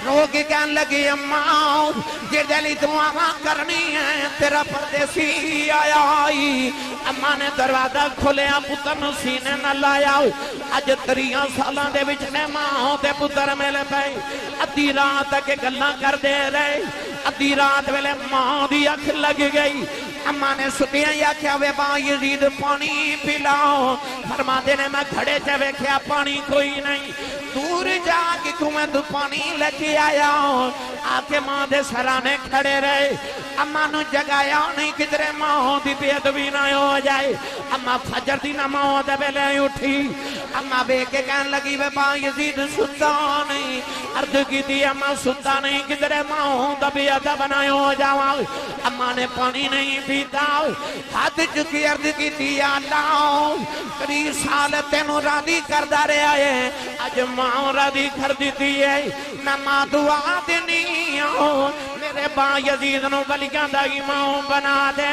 رو کے کہنے لگی اماں جیڑے لی دعاواں کرنی ہے تیرا پردیسی آیا آئی اماں نے دروازہ کھولیا پتر نو سینے نہ لایا اج 30 سالاں دے وچ نے ماں تے پتر ملے پئے ادھی رات تک گلاں کر دے رہے ادھی رات ویلے ماں دی اکھ لگ گئی اماں نے ستیاں یا کیا وے با یزید پانی پلاؤ فرما دے نے میں کھڑے چے ویکھیا پانی کوئی نہیں دور جا کے میں تو پانی لے کے آیا آکے ماں دے سرانے کھڑے رہے اماں نو جگایا نہیں کدرے ماں دی بے ادبی نہ ہو جائے اماں فجر دی نماز دے ویلے اٹھی اماں بے کے کہنے لگی وے با یزید ستا نہیں عرض کی تھی اماں ستا نہیں کدرے ماں دا بے ادب نہ ہو جاؤ اماں نے پانی نہیں پیتا ہاتھ چکی عرض کی تھی یا اللہ 30 سال تینوں راضی کردہ رہے آئے اج ماں راضی کر دیتی ہے نہ ماں دعا دینی میرے با یزید نو ولیاں دا امام بنا دے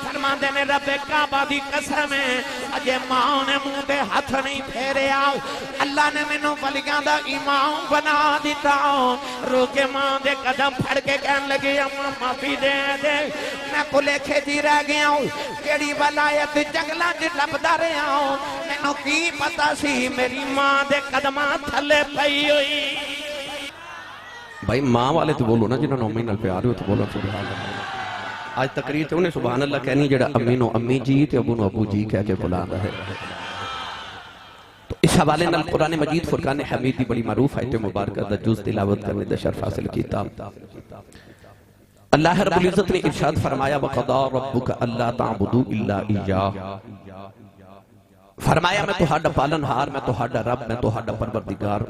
فرما دے نے رب کعبہ دی قسم ہے اجے ماں نے منہ تے ہاتھ نہیں پھیرے آؤ اللہ نے مینوں ولیاں دا امام بنا دیتا رو کے ماں دے قدم پھڑ کے کہنے لگی اماں معافی دے دے میں بھلے جی رہ گیا ہوں کیڑی ولایت جنگلاں وچ لبدا رہیا ہوں مینوں کی پتہ سی میری ماں دے قدماں تھلے پئی ہوئی بھائی ماں والے تو بولو نا جنہوں نے امی نال پیار ہو تو بولو سبحان اللہ آج تقریر تے انہیں سبحان اللہ کہنی جڑا امی نو امی جی تے ابو نو ابو جی کہہ کے بلا رہا ہے تو اس حوالے نال قرآن مجید فرقان حمید دی بڑی معروف آیت مبارکہ دا جز تلاوت کرنے دا شرف حاصل کیتا اللہ رب العزت نے ارشاد فرمایا وَقَضَى رَبُّكَ أَلَّا تَعْبُدُوا إِلَّا إِيَّاهُ فرمایا میں تو ہاڈا پالن ہار میں تو ہاڈا رب میں تو ہاڈا پروردگار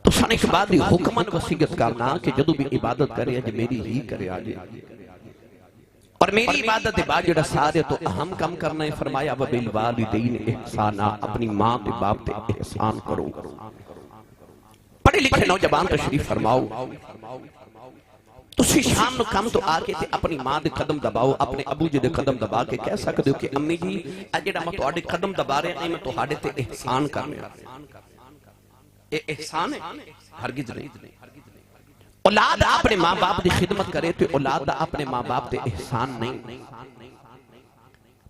تو سنے کے بعد حکمن وسیعت کرنا کہ جدو بھی عبادت کرے جو میری ہی کرے آجے اور میری عبادت بعد جڑا سارے تو اہم کم کرنا ہے فرمایا وَبِالْوَالِدَيْنِ احسانا اپنی ماں تے باپ تے احسان کرو پڑھے لکھے نوجوان تشریف فرماؤ تسی شام نو کم تو آکے تے اپنی ماں دے قدم دباؤ اپنے ابو جی دے قدم دبا کے کہہ سکتے ہو کہ امی جی اجڑا میں تو آڈے قدم دبا رہے ہیں میں تو آڈے تے احسان کرنے احسان ہے ہرگز نہیں اولاد اپنے ماں باپ دی خدمت کرے تو اولاد اپنے ماں باپ دے احسان نہیں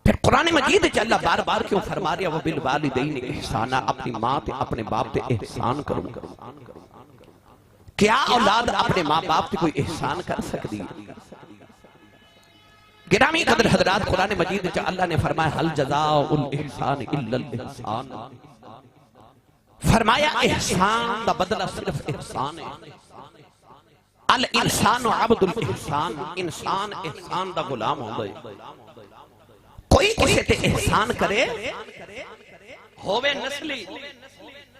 پھر قرآن مجید چا اللہ بار بار کیوں فرما رہا وَبِالْوَالِدَيْنِ احسانا اپنی ماں تے اپنے باپ تے احسان کرو کیا اولاد اپنے ماں باپ تے کوئی احسان کر سکتی ہے گرامی قدر حضرات قرآن مجید چا اللہ نے فرمایا حل جزاء الاحسان الا الاحسان فرمایا احسان دا بدلہ صرف احسان ہے الانسان عبد الاحسان انسان احسان دا غلام ہو گئے کوئی کسی تے احسان کرے ہووے نسلی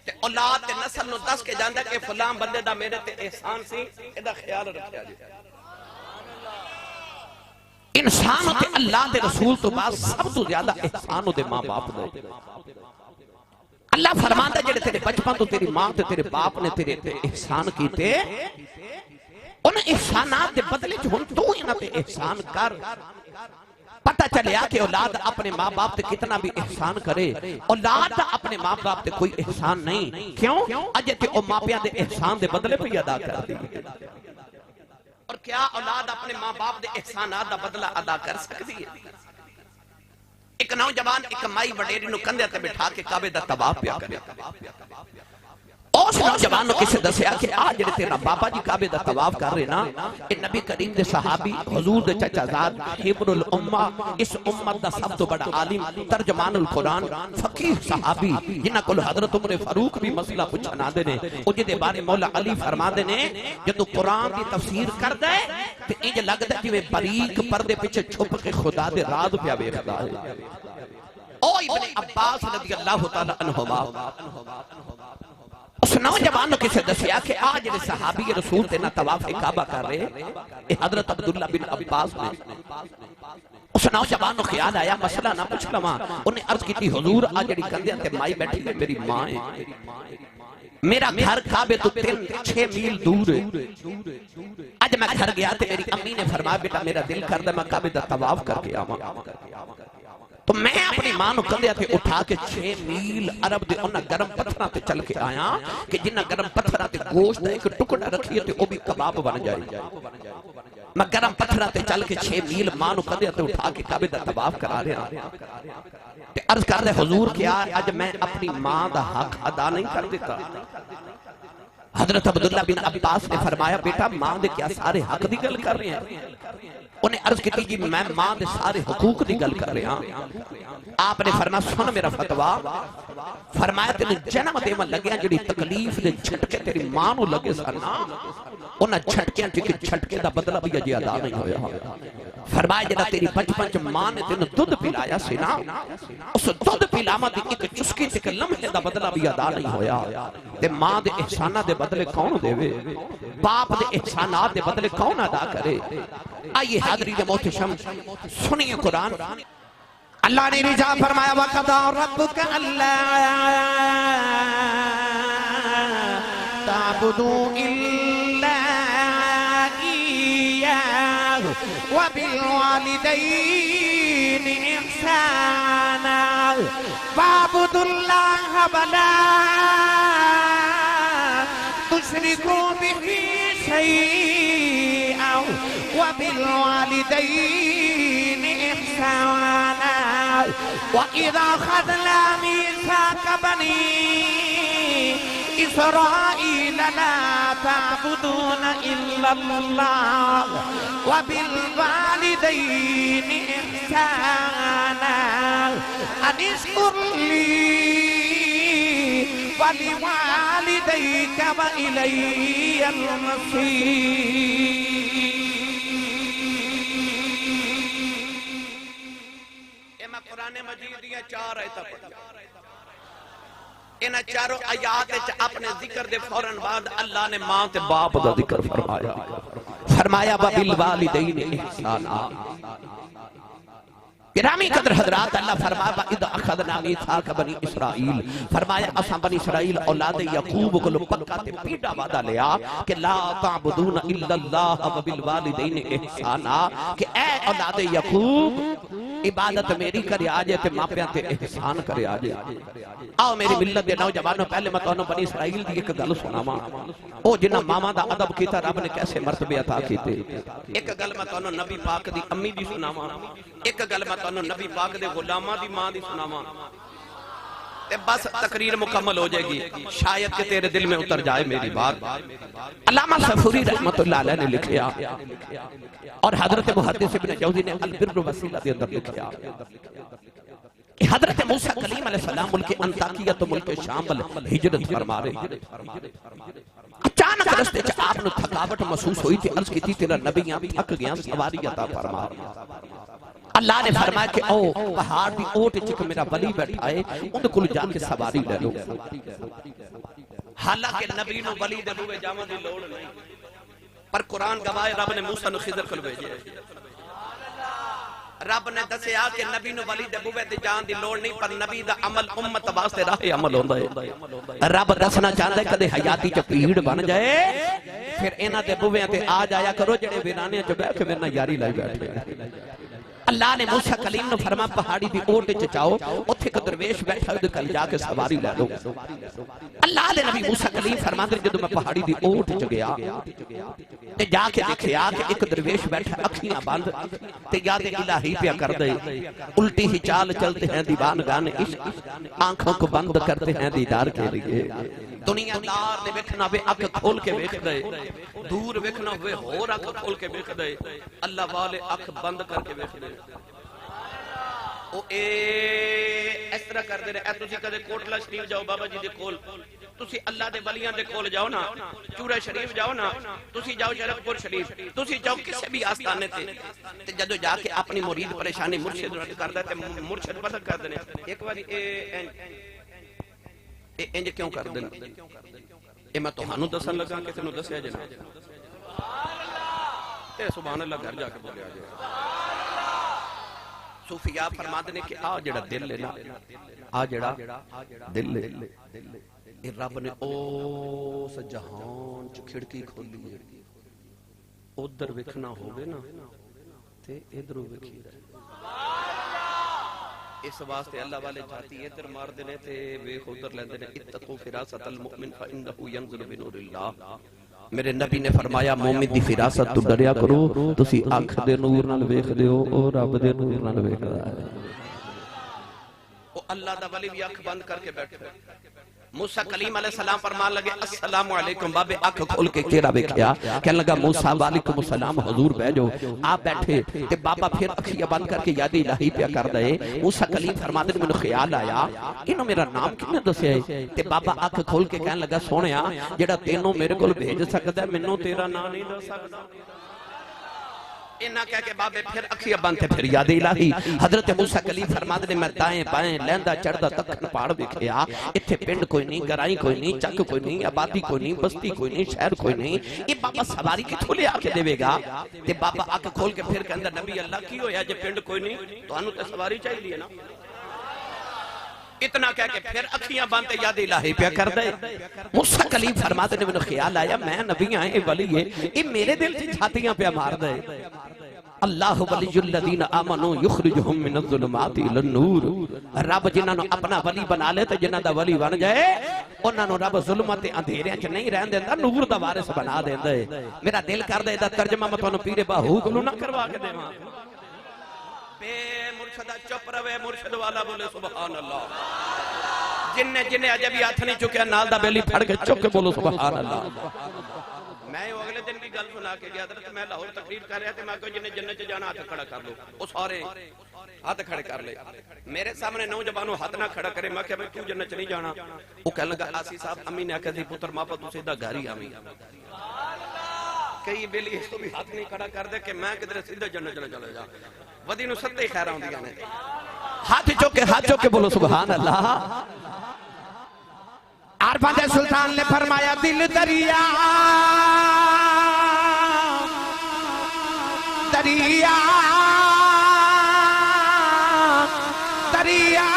تے اولاد تے نسل نو دس کے جاندہ کہ فلان بندے دا میرے تے احسان سی ایدہ خیال رکھیا جائے انسان تے اللہ دے رسول تو بعد سب تو زیادہ احسان دے ماں باپ دے اللہ فرماتا جڑے تیرے بچپن تو تیری ماں تے تیرے باپ نے تیرے احسان کیتے ان احسانات دے بدلے چھون تو انہاں تے احسان کر پتہ چلیا کہ اولاد اپنے ماں باپ تے کتنا بھی احسان کرے اولاد اپنے ماں باپ تے کوئی احسان نہیں کیوں اجے تے او ماں پیاں دے احسان دے بدلے پہ ادا کر دی اور کیا اولاد اپنے ماں باپ دے احسانات دا بدلہ ادا کر سکتی ہے ایک نوجوان ایک مائی وڈیری نو کندھے تے بٹھا کے کعبے دا طواف پیا کرے اس نوجوان نو کسے دسیا کہ آج جڑے تیرا بابا جی کعبے دا طواف کر رہے نا اے نبی کریم دے صحابی حضور دے چچا زاد حبر الامہ اس امت دا سب تو بڑا عالم ترجمان القرآن فقیہ صحابی جنہ کل حضرت عمر فاروق بھی مسئلہ پوچھنا دے نے او جدے بارے مولا علی فرما دے نے جدو قرآن دی تفسیر کر دے تے انج لگ دے کہ باریک پردے پیچھے چھپ کے خدا دے راز پیا ویکھدا ہے او ابن عباس رضی اللہ تعالی عنہما اس نوجوان نے کسے دسیا کہ آج جڑے صحابی رسول تے نہ طواف کعبہ کر رہے اے حضرت عبداللہ بن عباس نے اس نوجوان کو خیال آیا مسئلہ نہ پوچھ لواں انہیں عرض کی تھی حضور آج جڑی کندھے تے مائی بیٹھی ہے میری ماں ہے میرا گھر کعبے تو 6 میل دور ہے آج میں گھر گیا تے میری امی نے فرمایا بیٹا میرا دل کر دے میں کعبے دا طواف کر کے آواں تو میں اپنی ماں نو کندھے تے اٹھا کے 6 میل عرب دے انہاں گرم پتھراں تے چل کے آیا کہ جنہاں گرم پتھراں تے گوشت ایک ٹکڑا رکھیے تے او بھی کباب بن جائے. میں گرم پتھراں تے چل کے 6 میل ماں نو کندھے تے اٹھا کے کعبے دا طواف کرا رہا تے عرض کر دے حضور کیا اج میں اپنی ماں دا حق ادا نہیں کر دیتا. حضرت عبداللہ بن عباس نے فرمایا بیٹا ماں دے کیا سارے حق دی گل کر رہے ہیں؟ انہیں عرض کی تھی جی میں ماں دے سارے حقوق دی گل کر رہا ہوں. آپ نے فرمایا سن میرا فتویٰ، فرمایا تینے جنم دے میں لگیا جڑی تکلیف دے چھٹکے تیری ماں نو لگے سنا انہاں چھٹکیاں چکے چھٹکے دا بدلہ بھی اجے ادا نہیں ہویا. فرمایا جڑا تیری بچپن چ ماں نے تینوں دودھ پلایا سی نا اس دودھ پلاوا دی ایک چسکی تے لمحے دا بدلہ بھی ادا نہیں ہویا. تے ماں دے احسانات دے بدلے کون دے وے؟ باپ دے احسانات دے بدلے کون ادا کرے؟ آئیے حاضرین محتشم سنیے قرآن. اللہ نے رجا فرمایا وَقَضَىٰ رَبُّكَ أَلَّا تَعْبُدُوا إِلَّا إِيَّاهُ وَبِالْوَالِدَيْنِ إِحْسَانًا وَاعْبُدُوا اللَّهَ وَلَا تُشْرِكُوا بِهِ شَيْئًا وَبِالْوَالِدَيْنِ إِحْسَانًا وَإِذَا أَخَذْنَا مِيثَاقَ بَنِي إِسْرَائِيلَ لَا تَعْبُدُونَ إِلَّا اللَّهَ وَبِالْوَالِدَيْنِ إِحْسَانًا أَنِ اشْكُرْ لِي وَلِوَالِدَيْكَ وَإِلَيَّ الْمَصِيرُ. قرآن مجید دیا 4 آیتاں پڑھیں. انہاں چاروں آیات وچ اپنے ذکر دے فوراً بعد اللہ نے ماں تے باپ دا ذکر فرمایا. فرمایا وَبِالْوَالِدَيْنِ إِحْسَانًا. گرامی قدر حضرات اللہ فرمایا وَإِذْ أَخَذْنَا مِيثَاقَ بَنِي إِسْرَائِیل. فرمایا اساں بنی اسرائیل اولاد یعقوب کو پکا تے پیڑا وعدہ لیا کہ لا تعبدون الا اللہ وبالوالدین احسانا کہ اے اولاد یعقوب عبادت میری کرے آجے تے ماپیاں تے احسان کرے آجے. آؤ میری ملت دے نوجوانوں پہلے میں تانوں بنی اسرائیل دی ایک گل سناواں. او جنہ ماما دا ادب کیتا رب نے کیسے مرتبے عطا کیتے. ایک گل میں تانوں نبی پاک دی امی دی سناواں. ایک گل میں تانوں نبی پاک دے غلاماں دی ماں دی سناواں. تے بس تقریر مکمل ہو جائے گی شاید کہ تیرے دل میں اتر جائے میری بات. علامہ صفوری رحمت اللہ علیہ نے لکھیا اور حضرت محدث ابن جوزی نے البر وسیلہ دے اندر لکھیا کہ حضرت موسیٰ کلیم علیہ السلام ملک انطاکیہ تو ملک شام ہجرت فرما رہے. اچانک رستے چ آپ نے تھکاوٹ محسوس ہوئی تھی. عرض کی تھی تیرا نبیاں تھک گیا سواری عطا فرما. اللہ نے فرمایا کہ او پہاڑ دی اوٹ چک میرا ولی بیٹھا ہے ان کو جا کے سواری لے لو. حالانکہ نبی نو ولی دے لوے جاواں دی لوڑ نہیں پر قرآن گواہ رب نے موسیٰ نو خضر کول بھیجے. رب نے دسیا کہ نبی نو ولی دے بوے تے جان دی لوڑ نہیں پر نبی دا عمل امت واسطے راہ عمل ہوندا ہے. رب دسنا چاہندا ہے کدے حیاتی چ پیڑ بن جائے پھر انہاں دے بوے تے آ جایا کرو جڑے ویرانے چ بیٹھ کے میرے نال یاری لائی بیٹھے. اللہ نے موسیٰ کلیم نے فرما پہاڑی دی اوٹ چ چاؤ اوتھے ایک درویش بیٹھا ہے کل جا کے سواری لے لو. اللہ نے نبی موسیٰ کلیم فرماندے جدوں میں پہاڑی دی اوٹ چ گیا تے جا کے دیکھیا کہ ایک درویش بیٹھا اکھیاں بند تے یاد الہی پیا کر دے. الٹی ہی چال چلتے ہیں دیوان گانے عشق آنکھوں کو بند کرتے ہیں دیدار کے لیے. دنیا دار نے ویکھنا وے اکھ کھول کے ویکھ دے دور ویکھنا ہوئے ہور اکھ کھول کے ویکھ دے اللہ والے اکھ بند کر کے ویکھ دے. او اس طرح کر دے رہے اے تسی کدے کوٹلا شریف جاؤ بابا جی دے کول تسی اللہ دے ولیاں دے کول جاؤ نا چورہ شریف جاؤ نا تسی جاؤ شرف پور شریف تسی جاؤ کسے بھی آستانے تے جدو جا کے اپنی مرید پریشانی مرشد رد کر دے تے مرشد پتہ کر دے ایک باری انج کیوں کر دینا اے میں تہانوں دسن لگا کہ تینوں دسیا جے نا تے سبحان اللہ گھر جا کے بولیا جائے. صوفیاء فرماتے ہیں کہ آ جڑا دل ہے نا آ جڑا دل ہے رب نے اس جہان چ کھڑکی کھولی ہے ادھر ویکھنا ہوگے نا تے ادھروں ویکھی رہے. اس واسطے اللہ والے جاتی ادھر مار دینے تے ویکھ ادھر لیندے نے اتقوا فراست المؤمن فانه ينزل بنور اللہ. میرے نبی نے فرمایا مومن دی فراست تو ڈریا کرو، تسی اکھ دے نور نال ویکھدے ہو او رب دے نور نال ویکھدا ہے. او اللہ دا ولی بھی اکھ بند کر کے بیٹھے. موسیٰ کلیم علیہ السلام فرمان لگے السلام علیکم، بابے اکھ کھول کے کیرا بیکھیا کہنے لگا موسیٰ وعلیکم السلام حضور بیجو. آپ بیٹھے تے بابا پھر اکھیاں بند کر کے یاد الہی پیا کر دے. موسیٰ کلیم فرماتے نے میں خیال آیا انہوں میرا نام کنے دسیا ہے. تے بابا اکھ کھول کے کہنے لگا سونیا جڑا تینوں میرے کول بھیج سکدا ہے مینوں تیرا نام نہیں دس سکدا. انہاں کہہ کے بابے پھر اکھیاں بند تے پھر یاد الہی. حضرت موسیٰ کلیم فرماتے نے میں دائیں بائیں لیندا چڑھدا تکن پہاڑ ویکھیا، ایتھے پنڈ کوئی نہیں، گرائی کوئی نہیں، چک کوئی نہیں، آبادی کوئی نہیں، بستی کوئی نہیں، شہر کوئی نہیں. یہ بابا سواری کتھوں لے آ کے دے گا؟ تے بابا اکھ کھول کے پھر کہندا نبی اللہ کی ہویا جے پنڈ کوئی نہیں تانوں تے سواری چاہیے نا. اتنا کہہ کے پھر اکھیاں بانتے یاد الہی پیا کر دے. موسیٰ کلیم فرماتے نے میں خیال آیا میں نبی آئے ولی ہے یہ میرے دل سے چھاتیاں پیا مار دے. اللہ ولی الذین آمنوا یخرجہم من الظلمات الی النور. رب جنہاں نو اپنا ولی بنا لے تے جنہاں دا ولی بن جائے انہاں نو رب ظلمت اندھیریاں چ نہیں رہن دیندا، نور دا وارث بنا دیندا ہے. میرا دل کردا ہے دا ترجمہ میں تانوں پیر باہو کولوں نہ کروا کے دیواں. بے مرشدہ چپ روے مرشد والا بولے سبحان اللہ. جنہیں اجے بھی ہاتھ نہیں چکے نال دا بیلی پھڑ کے چک کے بولو سبحان اللہ. میں اگلے دن بھی گل سنا کے گیا حضرت میں لاہور تقریر کر رہا تھا. میں کہا جنہیں جنت جانا ہاتھ کھڑا کر لو. وہ سارے ہاتھ کھڑے کر لے. میرے سامنے نوجوانوں ہاتھ نہ کھڑا کرے. میں کہا بھئی تو جنت نہیں جانا. وہ کہنے لگا آسی صاحب امی نے آکھا سی پتر ماپا تو سیدھا گھر ہی آمی. کئی بیلی اس تو بھی ہاتھ نہیں کھڑا کر دے کہ میں کدھر سیدھا جنت چلے جا. ودی نو ستے خیر آن دیا نے. ہاتھ چوکے بولو سبحان اللہ. عرفان دے سلطان نے فرمایا دل دریا دریا دریا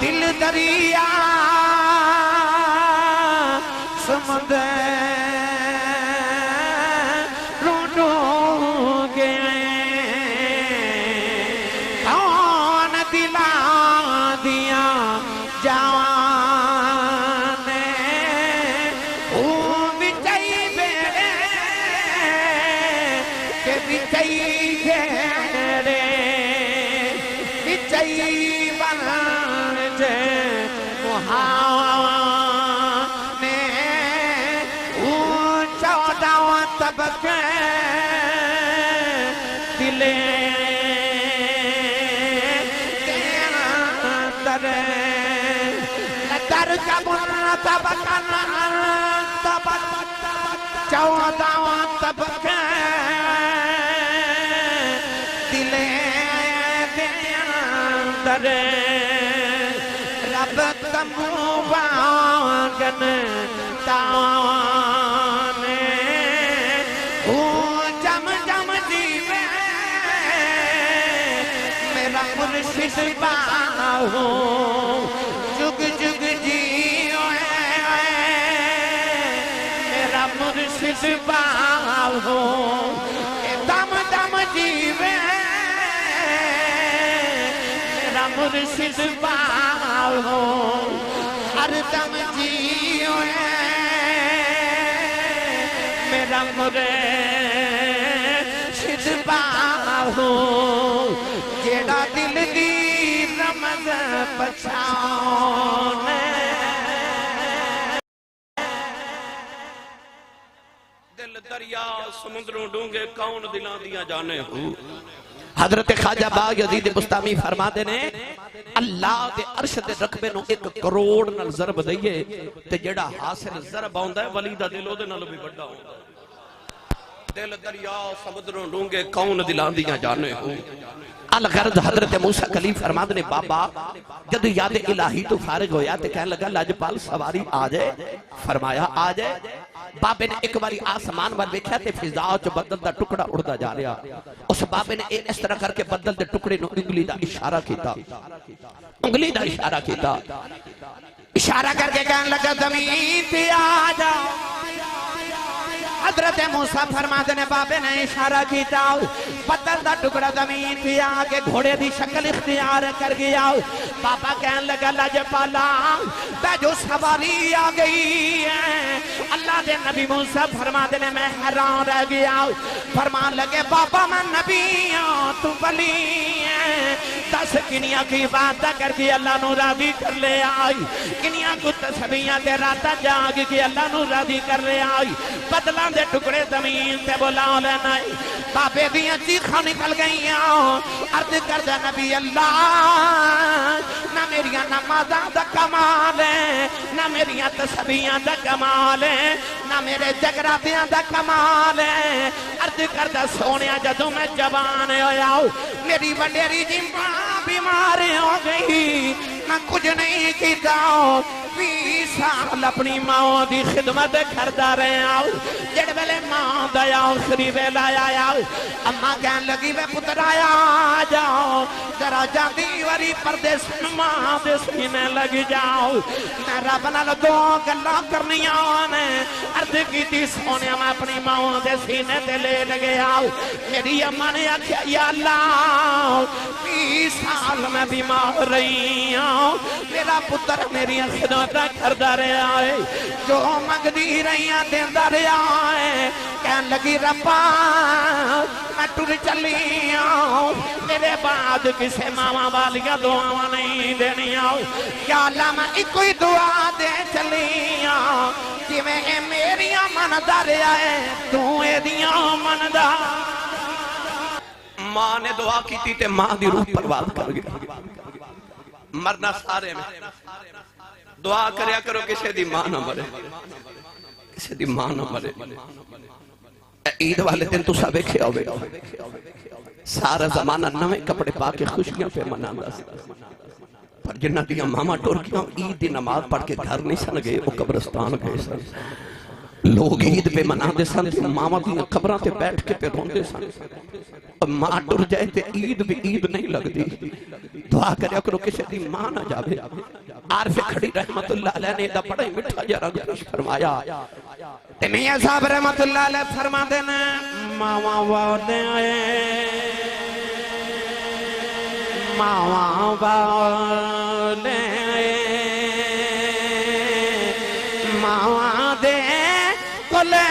دل دریا سمندر رب تمو وانگن تانے جم جم جیوے میرا مرشد باہو جگ جگ جیوے میرا مرشد باہو دم دم جیوے میرا مرشد باہو ہر دم جیوے میرا مرشد باہو جیڑا دل دی رمض پچھانے دل دریا سمندروں ڈونگے کون دلاں دیا جانے ہو. حضرت خواجہ باغ یزید بستامی فرماتے نے اللہ دے عرش دے رقبے نو 1 کروڑ نال ضرب دئیے تے جڑا حاصل ضرب آندا ہے ولی دا دل اودے نال بھی بڑا ہوندا ہے. دل دریا سمندروں ڈونگے کون دلاں دیاں جانے ہو. الغرض حضرت موسیٰ کلیم فرماتے نے بابا جد یاد الہی تو فارغ ہویا تے کہنے لگا لاجپال سواری آ جائے. فرمایا آ جائے. بابے نے ایک باری آسمان وال ویکھیا تے فضا وچ بدل دا ٹکڑا اڑدا جا رہا. اس بابے نے اس طرح کر کے بدل دے ٹکڑے نو انگلی دا اشارہ کیتا. انگلی دا اشارہ کیتا. اشارہ کر کے کہنے لگا زمین تے آ جا حضرت موسیٰ فرماتے نے بابے نے اشارہ کیتا بدل دا ٹکڑا زمین پہ آگے گھوڑے دی شکل اختیار کر گیا بابا کہنے لگا لاجپالا جو سواری آ گئی ہے اللہ دے نبی موسیٰ فرماتے نے میں حیران رہ گیا فرمان لگے بابا میں نبی ہوں تو ولی ہے دس کنیاں کی بات کر کے اللہ نو راضی کر لے آئی کنیاں کو تسبیحاں تے راتاں جاگ کے اللہ نو راضی کر لے آئی بدلاں دے ٹکڑے زمین تے بلا لینا بابے دیاں چیخاں نکل گئیاں عرض کر دے نبی اللہ نہ میریاں نمازاں دا کمال ہے نہ میریاں تسبیحاں دا کمال ہے نہ میرے جگراتیاں دا کمال ہے عرض کر دے سونیا جدوں میں جوان ہویا میری وڈیری جی ماں بیمار ہو گئی میں کچھ نہیں کیتا 20 سال اپنی ماں دی خدمت کرتا رہا جڑ ویلے ماں دیا آخری ویلا آیا اما کہن لگی وے پتر آیا جاؤ ذرا جاندی وری پردیس ماں دے سینے لگ جاؤ میں رب نال دو گلاں کرنیاں نے عرض کیتی سونیا میں اپنی ماں دے سینے تے لے گیا میری اما نے آکھیا یا اللہ 20 سال میں بیمار رہی ہوں میرا پتر میری خدمت کردا رہا ہے جو منگدی رہیاں دیندا رہا ہے کہن لگی ربا میں ٹر چلی ہوں میرے بعد کسے ماما والیاں دعاواں نہیں دینیاں یا اللہ میں ایک ہی دعا دے چلی ہوں جی میں میریاں مندا رہا ہے تو ایدیاں مندا ماں نے دعا کی تھی تے ماں دی روح پرواز کر گئی مرنا سارے میں دعا کریا کرو کسی دی ماں نہ مرے کسی دی ماں نہ مرے عید والے دن تو سب ایک ہوئے سارا زمانہ نوے کپڑے پا کے خوشیاں پہ منانا پر جنہ دیا ماما ٹور کیا عید دی نماز پڑھ کے گھر نہیں سن گئے وہ قبرستان گئے سن لوگ عید پہ منا دے سن ماما دیا قبران تے بیٹھ کے پہ رون دے سن اور ماں ٹور جائے تے عید بھی عید نہیں لگ دی دعا کریا کرو کسی دی ماں نہ جاوے عارف کھڑی رحمت اللہ علیہ نے دا بڑا ہی مٹھا جا رنگ پیش فرمایا تے میاں صاحب رحمت اللہ علیہ فرما دینا ماما والے ماما والے ماما دے کلے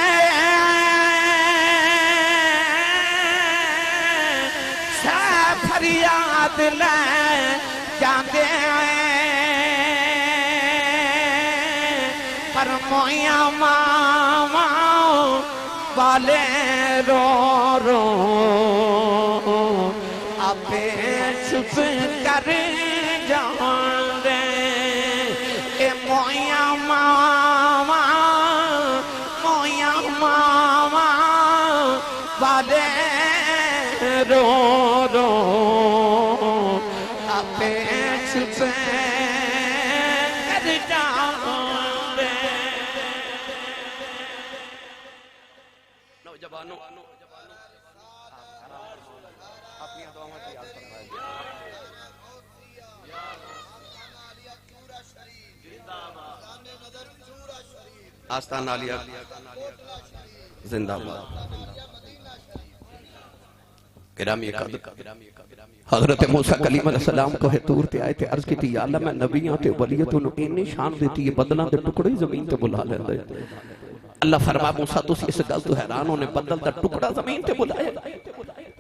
فریاد لے جاندے پر مویاں ماما والے رو رو اپے چھپ کر جاندے اے مویاں ماما والے رو رو اپے چھپ کر جاندے نوجوانوں اپنی دعاوں سے یاد فرمائے آستان عالیہ زندہ باد گرامی قدر حضرت موسیٰ کلیم علیہ السلام کو طور تے آئے تھے عرض کی تھی یا اللہ میں نبیاں تے ولیتوں نے انہیں شان دیتی یہ بدلاں دے ٹکڑے زمین تے بلا لے دے اللہ فرما موسیٰ تو اس گل تو حیرانوں نے بدل دا ٹکڑا زمین تے بلائے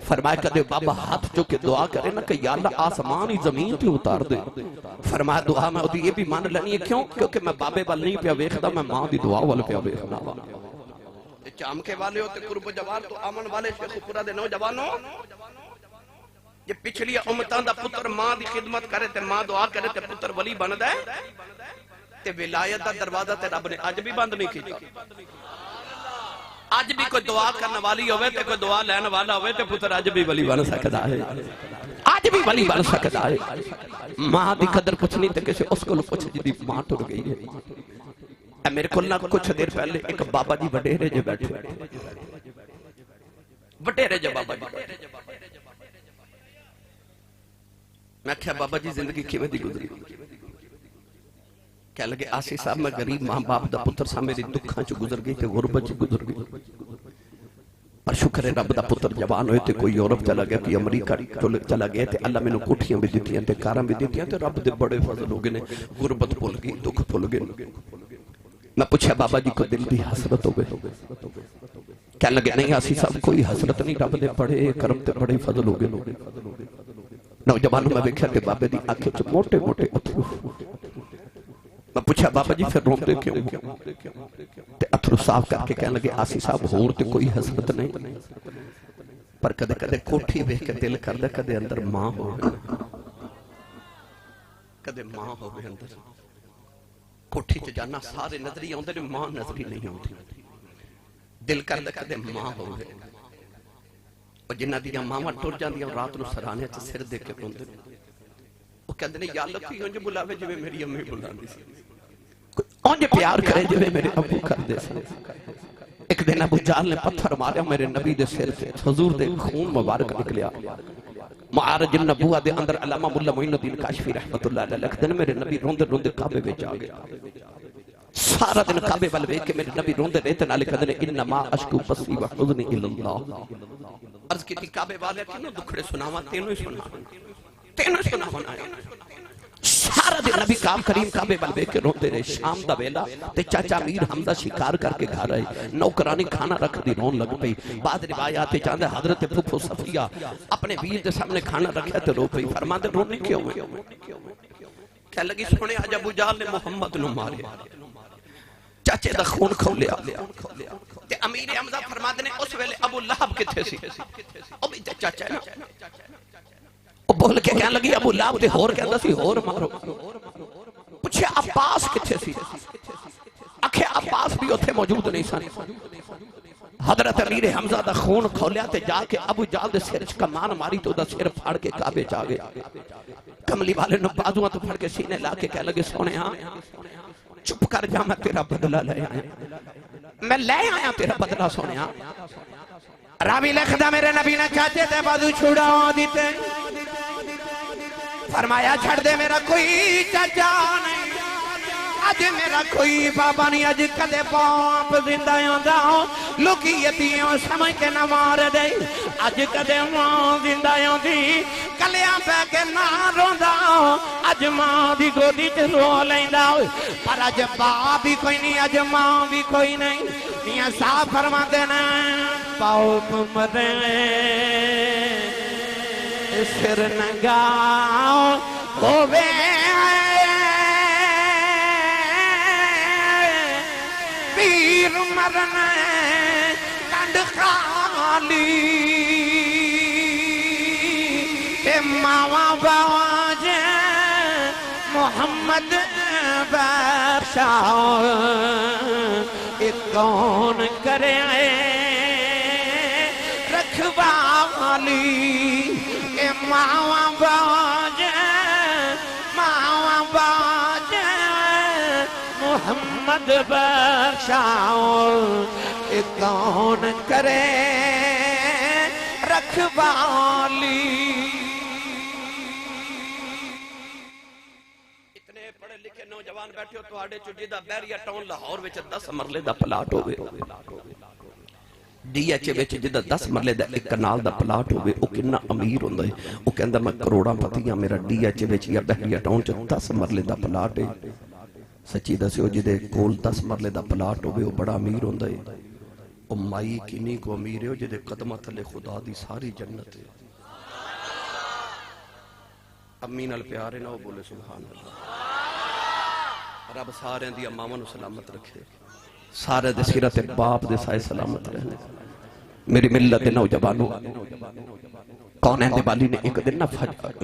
فرمایا کہ بابا ہاتھ جو کہ دعا کرے نا کہ یا اللہ آسمانی زمین تے اتار دے فرمایا دعا میں یہ بھی مان لینی ہے کیوں کیونکہ میں بابے وال نہیں پیا ویکھدا میں ماں دی دعا وال پیا ویکھدا چامکے والے ہوتے قرب جوان تو آمن والے شیخ پورا دے نوجوانوں یہ پچھلی امتان دا پتر ماں دی خدمت کرے تے ماں دعا کرے تے پتر ولی بن دے تے ولایت دا دروازہ تے رب نے آج بھی بند نہیں کیتا آج بھی کوئی دعا کرنے والی ہوئے تے کوئی دعا لین والا ہوئے تے پتر آج بھی ولی بن سکتا ہے آج بھی ولی بن سکتا ہے ماں دی قدر کچھ نہیں تے کسی اس کو کچھ جدی ماں ٹر گئی ہے میرے کلنا کچھ دیر پہلے ایک بابا جی وڈیرے جو بیٹھے وڈیرے جو بابا جی میں کہا بابا جی زندگی کیویں دی گزری کہہ لگے آسی صاحب میں غریب ماں باپ دا پتر سا میری دکھاں چو گزر گئی تے غربت چو گزر گئی پر شکر ہے رب دا پتر جوان ہوئے تے کوئی یورپ چلا گیا کوئی امریکہ چلا گیا تے اللہ میں نے کوٹھیاں بھی دیتی ہیں تے کاراں بھی دیتی ہیں تے رب دے بڑے فضل ہو گئے نے غربت بھول گئی دکھ بھول گئے میں پوچھا بابا جی کو دل بھی حسرت ہو گئے کہنے لگے نہیں آسی صاحب کوئی حسرت نہیں رب دے بڑے کرم تے بڑے فضل ہو گئے نوجوانوں میں دیکھا تے بابے دی آنکھیں چ موٹے موٹے اتھرو میں پوچھا بابا جی پھر روندے کیوں تے اتھرو صاف کر کے کہنے لگے آسی صاحب ہور تے کوئی حسرت نہیں پر کدے کدے کوٹھی بیٹھ کے دل کردے کدے اندر ماں ہوئے کدے ماں ہوئے اندر کوٹھی چ جانا سارے نظری آندے نے ماں نظری نہیں آندی دل کردے کدے ماں ہوئے اور جنہ دیاں ماما ٹر جاندیاں رات نو سرانے چ سر دے کے روندے وہ کہندے نے یا اللہ کوئی انج بلاوے جویں میری امی بلاندی سی کوئی انج پیار کرے جویں میرے ابو کردے سی ایک دن ابو جہل نے پتھر ماریا میرے نبی دے سر تے حضور دے خون مبارک نکلیا معارج النبوہ دے اندر علامہ مولا معین الدین کاشفی رحمت اللہ علیہ لکھ دن میرے نبی روندے روندے کعبے وچ آ گیا سارا دن کعبے ول ویکھ کے میرے نبی روندے رہتے نال کہندے نے انما اشکو بثی وحزنی الی اللہ عرض کی کعبے والے کینوں دکھڑے سناواں تینوں ہی سناواں آیا سارا دن نبی کریم کعبے ول ویکھ کے روندے رہے شام دا ویلا تے چاچا امیر حمزہ شکار کر کے گھر آئے نوکرانی کھانا رکھ دی رون لگ پئی بعد روایات چاندے حضرت پھپھو صفیہ اپنے ویر دے سامنے کھانا رکھیا تے رو پئی فرماندے رونے کیوں کہنے لگی سونے اج ابو جہل نے محمد نو ماریا چاچے دا خون کھولیا تے امیر حمزہ فرماندے نے اس ویلے ابو لہب کتھے سی او بھی چاچا ہے نا وہ بول کے کہنے لگی ابو لہب تے ہور کہندا سی ہور مارو پوچھے عباس کتھے سی اکھے عباس بھی اوتھے موجود نہیں سن حضرت امیر حمزہ دا خون کھولیا تے جا کے ابو جہل دے سر کمان ماری تو دا سر پھاڑ کے کعبے چ آ گیا کملی والے نو بازواں تو پھڑ کے سینے لا کے کہنے لگے سونے ہاں چپ کر جا میں تیرا بدلہ لے آیا میں لے آیا تیرا بدلہ سونے ہاں راوی لکھدا میرے نبی نے چاچے تے بازو چھڑا دیتے فرمایا چھڑ دے میرا کوئی چاچا نہیں اج میرا کوئی بابا نہیں اج کدے باپ زندہ ہوندا لوکی یتیوں سمجھ کے نہ مار دے اج کدے ماں زندہ ہوندی کلیاں پہ کے نہ روندا اج ماں دی گودی تے رو لیندا پر اج باپ بھی کوئی نہیں اج ماں بھی کوئی نہیں میاں صاحب فرماندے نے باپ مرے سر ننگا ہووے پیر مرنے کنڈ خالی تے ماواں باواں محمد بادشاہ ایک کون کرے رکھوالی اے ماواں باواں محمد بادشاہ کون کرے رکھوالی اتنے پڑھے لکھے نوجوان بیٹھے ہو تو آڑے چو جدہ بیریا ٹاؤن لاہور وچ 10 مرلے دا پلاٹ ہوئے ڈی ایچ وچ جدہ 10 مرلے دا ایک کنال دا پلاٹ ہوئے او کننا امیر ہوندہ ہے او کہندہ میں کروڑا پتیاں میرا ڈی ایچ وچ یا بیریا ٹاؤن چو 10 مرلے دا پلاٹ ہے سچی دسے ہو جدے کول 10 مرلے دا پلاٹ ہوئے وہ بڑا امیر ہوندہ ہے او مائی کنی کو امیر ہے جدے قدمہ تھلے خدا دی ساری جنت ہے امین الپیارے نہ ہو بولے سبحان اللہ رب سارے دی امامن سلامت رکھے سارے دے سیرت باپ دے سائے سلامت رہنے میری ملت نوجوانوں کونین دے بالی نے ایک دن نا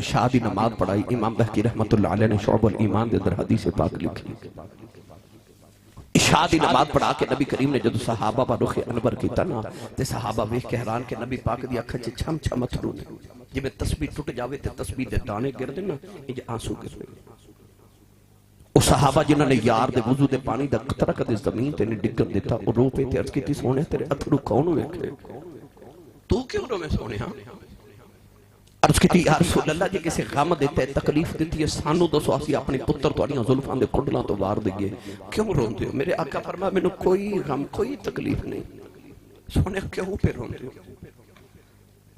شادی نماز پڑھائی امام بہکی رحمت اللہ علیہ نے شعب الایمان دے در حدیث پاک لکھی شادی نماز پڑھا کے نبی کریم نے جدو صحابہ با رخ انور کی تنا تے صحابہ ویکھ کے حیران کے نبی پاک دی اکھا چھ چھم چھم اتھرو دے جب میں تسبیح ٹوٹ جاوے تے تسبیح دے دانے گر دے نا یہ آنسو گر دے او صحابہ جنہوں نے یار دے وضو دے پانی دا قطرہ کدے زمین تے نے ڈگر دیتا اور رو پہ تے عرض کی تی سونے تیرے اتھرو کون ہوئے کھے تو کیوں رو میں سونے ہاں عرض کی تی یا رسول اللہ جی کسے غم دیتا ہے تکلیف دیتی ہے سانو دو سواسی اپنی پتر تو اڑیاں ظلفان دے کڑلاں تو وار دے گئے کیوں رون دے میرے آقا فرما میں نے کوئی غم کوئی تکلیف نہیں سونے کیوں پہ روندے ہو؟